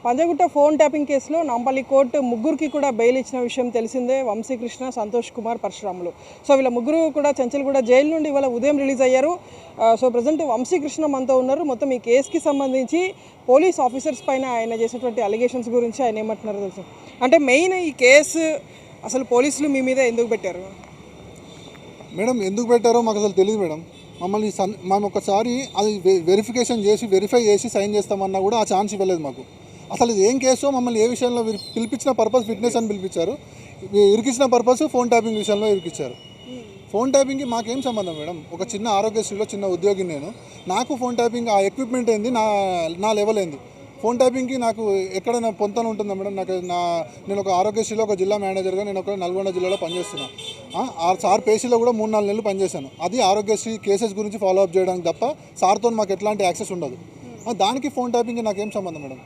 Panjagutta phone tapping కేసులో Nampally court ముగ్గురికి కూడా బెయిల్ ఇచ్చిన విషయం తెలిసిందే. వంశీకృష్ణ, సంతోష్ కుమార్, పరశురాములు. సో వీళ్ళ ముగ్గురు కూడా చెంచల్గూడ జైలు నుండి ఇవాళ ఉదయం రిలీజ్ అయ్యారు. సో ప్రజెంట్ వంశీకృష్ణ మనతో ఉన్నారు. మొత్తం ఈ కేసుకి సంబంధించి పోలీస్ ఆఫీసర్స్ పైన ఆయన చేసినటువంటి అలిగేషన్స్ గురించి ఆయన ఏమంటున్నారో తెలుసు. అంటే మెయిన్ ఈ కేసు అసలు పోలీసులు మీ మీద ఎందుకు పెట్టారు మేడం? ఎందుకు పెట్టారో మాకు అసలు తెలియదు మేడం. మమ్మల్ని మేము ఒకసారి అది వెరిఫికేషన్ చేసి వెరిఫై చేసి సైన్ చేస్తామన్నా కూడా ఆ ఛాన్స్ ఇవ్వలేదు మాకు. అసలు ఇది ఏం కేసో, మమ్మల్ని ఏ విషయంలో పిలిపించిన పర్పస్ ఫిట్నెస్ అని పిలిపించారు, ఇరికించిన పర్పస్ ఫోన్ ట్యాపింగ్ విషయంలో ఇరికిచ్చారు. ఫోన్ ట్యాపింగ్కి మాకేం సంబంధం మేడం? ఒక చిన్న ఆరోగ్యశ్రీలో చిన్న ఉద్యోగిని నేను. నాకు ఫోన్ ట్యాపింగ్ ఆ ఎక్విప్మెంట్ ఏంది, నా లెవెల్ ఏంది? ఫోన్ ట్యాపింగ్కి నాకు ఎక్కడైనా పొంతన ఉంటుందా మేడం? నేను ఒక ఆరోగ్యశ్రీలో ఒక జిల్లా మేనేజర్గా నేను ఒక నల్గొండ జిల్లాలో పనిచేస్తున్నాను. ఆ సార్ పేషీలో కూడా 3-4 నెలలు పనిచేశాను. అది ఆరోగ్యశ్రీ కేసెస్ గురించి ఫాలో అప్ చేయడానికి తప్ప సార్తో మాకు ఎట్లాంటి యాక్సెస్ ఉండదు. దానికి ఫోన్ ట్యాపింగ్కి నాకేం సంబంధం మేడం?